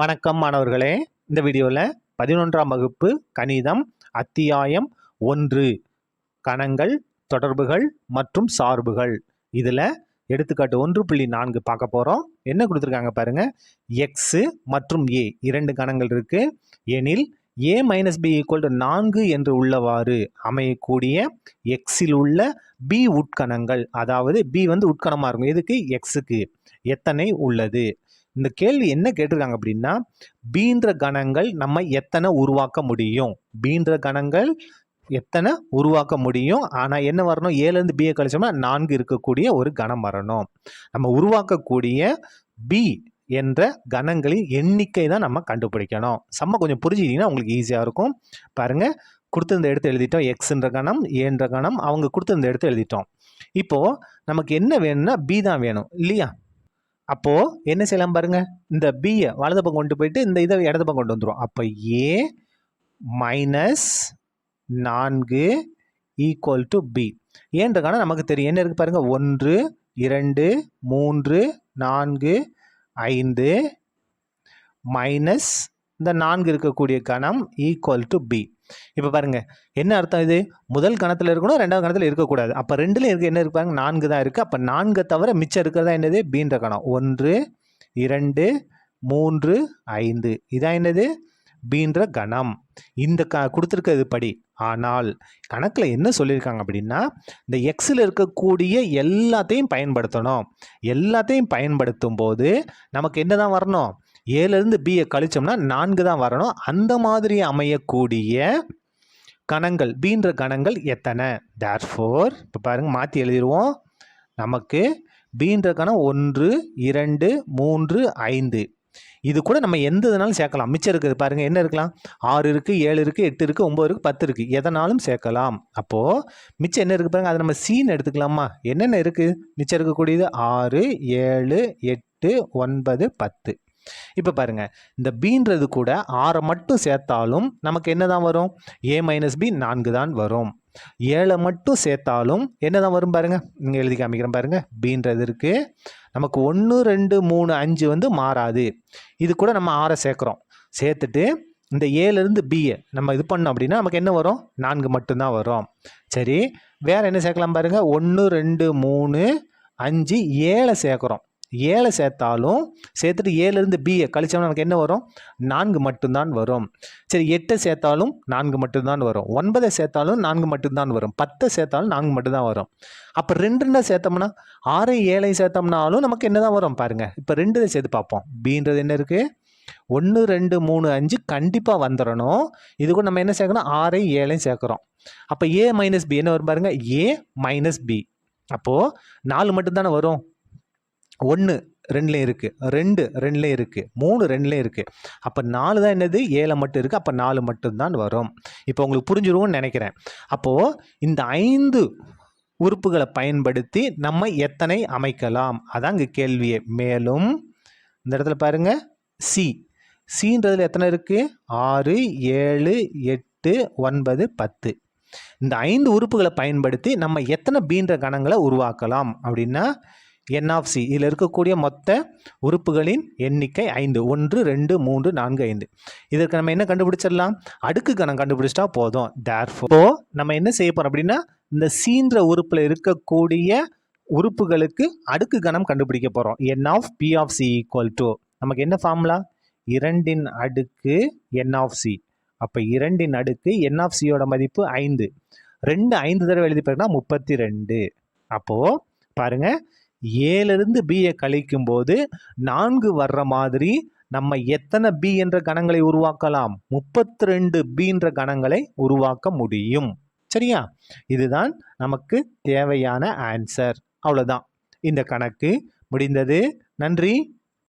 வணக்கம் மாணவர்களே. இந்த வீடியோவில் 11ஆம் வகுப்பு கணிதம் அத்தியாயம் 1 கணங்கள், தொடர்புகள் மற்றும் சார்புகள். இதில் எடுத்துக்காட்டு 1.4 பார்க்க போகிறோம். என்ன கொடுத்துருக்காங்க பாருங்க. எக்ஸ் மற்றும் ஏ இரண்டு கணங்கள் இருக்கு எனில் a - b = 4 என்று உள்ளவாறு அமையக்கூடிய எக்ஸில் உள்ள b உட்கணங்கள், அதாவது b உட்கணமாக இருக்கும். எதுக்கு? எக்ஸுக்கு எத்தனை உள்ளது? இந்த கேள்வி என்ன கேட்டிருக்காங்க அப்படின்னா, பீன்ற கணங்கள் நம்ம எத்தனை உருவாக்க முடியும்? பீன்ற கணங்கள் எத்தனை உருவாக்க முடியும்? ஆனால் என்ன வரணும்? ஏலேருந்து பியை கழிச்சோம்னா 4 இருக்கக்கூடிய ஒரு கணம் வரணும். நம்ம உருவாக்கக்கூடிய பி என்ற கணங்களின் எண்ணிக்கை தான் நம்ம கண்டுபிடிக்கணும். சம்ம கொஞ்சம் புரிஞ்சுக்கிட்டீங்கன்னா உங்களுக்கு ஈஸியாக இருக்கும். பாருங்க, கொடுத்துருந்த எடுத்து எழுதிட்டோம். எக்ஸ்ன்ற கணம், ஏன்ற கணம், அவங்க கொடுத்துருந்த எடுத்து எழுதிட்டோம். இப்போ நமக்கு என்ன வேணும்னா பி தான் வேணும் இல்லையா? அப்போ என்ன செய்யலாம் பாருங்க. இந்த பியை வலது பக்கம் கொண்டு போயிட்டு இந்த இதை இடது பக்கம் கொண்டு வந்துடும். அப்போ ஏ - 4 ஈக்குவல் டு பி. ஏன்ற கணம் நமக்கு தெரியும். என்ன இருக்கு பாருங்க. 1 2 3 4 5 மைனஸ் இந்த 4 இருக்கக்கூடிய கணம் ஈக்குவல் டு பி. இப்போ பாருங்க, என்ன அர்த்தம்? இது முதல் கணத்தில் இருக்கணும், ரெண்டாவது கணத்தில் இருக்கக்கூடாது. அப்போ ரெண்டுல இருக்கு என்ன இருக்கு பாருங்க, 4 தான் இருக்கு. அப்போ 4 தவிர மிச்சம் இருக்கிறதா என்னது? பீன்ற கணம். 1 2 3 5 இதான் என்னது? பீன்ற கணம். இந்த கொடுத்துருக்கிறது படி. ஆனால் கணக்கில் என்ன சொல்லியிருக்காங்க அப்படின்னா, இந்த எக்ஸில் இருக்கக்கூடிய எல்லாத்தையும் பயன்படுத்தணும். எல்லாத்தையும் பயன்படுத்தும் போது நமக்கு என்ன தான் வரணும்? ஏலேருந்து பியை கழிச்சோம்னா 4 தான் வரணும். அந்த மாதிரி அமையக்கூடிய கணங்கள், பீன்ற கணங்கள் எத்தனை? தேர்ஃபோர் இப்போ பாருங்க, மாற்றி எழுதிடுவோம். நமக்கு பீன்ற கணம் 1 2 3 5. இது கூட நம்ம எந்த இதனாலும் சேர்க்கலாம். மிச்சம் இருக்குது பாருங்க, என்ன இருக்கலாம்? 6 இருக்கு, 7 இருக்கு, 8 இருக்கு, 9 இருக்கு, 10 இருக்கு, எதனாலும் சேர்க்கலாம். அப்போ மிச்சம் என்ன இருக்கு பாருங்க, அதை நம்ம சீன் எடுத்துக்கலாமா? என்னென்ன இருக்கு மிச்சம் இருக்கக்கூடியது? 6 7 8 9 10. இப்போ பாருங்க, இந்த பீன்றது கூட 6 மட்டும் சேர்த்தாலும் நமக்கு என்ன தான் வரும்? a - b 4 தான் வரும். 7 மட்டும் சேர்த்தாலும் என்ன தான் வரும் பாருங்க. இங்கே எழுதி காமிக்கிறேன் பாருங்க. பீன்றது இருக்கு, நமக்கு 1 2 3 5 மாறாது. இது கூட நம்ம 6 சேர்க்குறோம். சேர்த்துட்டு இந்த ஏலேருந்து பியை நம்ம இது பண்ணோம் அப்படின்னா நமக்கு என்ன வரும்? 4 மட்டும்தான் வரும். சரி, வேற என்ன சேர்க்கலாம் பாருங்க. 1 2 3 5 7 சேர்க்குறோம். 7 சேர்த்தாலும் சேர்த்துட்டு ஏலேருந்து பியை கழிச்சோம்னா நமக்கு என்ன வரும்? 4 மட்டும்தான் வரும். சரி, 8 சேர்த்தாலும் 4 மட்டும்தான் வரும். 9 சேர்த்தாலும் 4 மட்டும்தான் வரும். 10 சேர்த்தாலும் 4 மட்டும்தான் வரும். அப்போ 2 சேர்த்தோம்னா 6 7 சேர்த்தோம்னாலும் நமக்கு என்ன தான் வரும் பாருங்க. இப்போ 2 சேர்த்து பார்ப்போம். பின்றது என்ன இருக்கு? 1 2 3 5 கண்டிப்பாக வந்துடணும். இது கூட நம்ம என்ன சேர்க்கணும்? 6 7 சேர்க்குறோம். அப்போ a - b என்ன வரும் பாருங்க. a - b. அப்போது 4 மட்டும்தானே வரும். 1 2லையும் இருக்குது, 2 2லையும் இருக்குது, 3 2லையும் இருக்குது. அப்போ 4 தான் என்னது? 7 மட்டும் இருக்குது. அப்போ 4 மட்டும்தான் வரும். இப்போ உங்களுக்கு புரிஞ்சிருவோம்னு நினைக்கிறேன். அப்போது இந்த 5 உறுப்புகளை பயன்படுத்தி நம்ம எத்தனை அமைக்கலாம்? அதான் இங்கே கேள்வியே. மேலும் இந்த இடத்துல பாருங்க, சின்றதுல எத்தனை இருக்குது? 6 7 8 9 10. இந்த 5 உறுப்புகளை பயன்படுத்தி நம்ம எத்தனை பீன்ற கணங்களை உருவாக்கலாம் அப்படின்னா, n of c இதில் இருக்கக்கூடிய மொத்த உறுப்புகளின் எண்ணிக்கை 5. 1 2 3 4 5. இதற்கு நம்ம என்ன கண்டுபிடிச்சிடலாம்? அடுக்கு கணம் கண்டுபிடிச்சிட்டா போதும். தேர்ஃபோர் நம்ம என்ன செய்ய போறோம் அப்படின்னா, இந்த சீன்ற உறுப்பில் இருக்கக்கூடிய உறுப்புகளுக்கு அடுக்கு கணம் கண்டுபிடிக்க போகிறோம். n of p of c equal to நமக்கு என்ன ஃபார்முலா? 2 அடுக்கு n of c. அப்போ 2 அடுக்கு n of c யோட மதிப்பு 5. 2 5 தடவை எழுதி பாருங்கன்னா 32. அப்போது பாருங்க, ஏலேருந்து பியை கழிக்கும் போது 4 வர்ற மாதிரி நம்ம எத்தனை பி என்ற கணங்களை உருவாக்கலாம்? 32 பீன்ற கணங்களை உருவாக்க முடியும். சரியா? இதுதான் நமக்கு தேவையான ஆன்சர். அவ்வளோதான். இந்த கணக்கு முடிந்தது. நன்றி.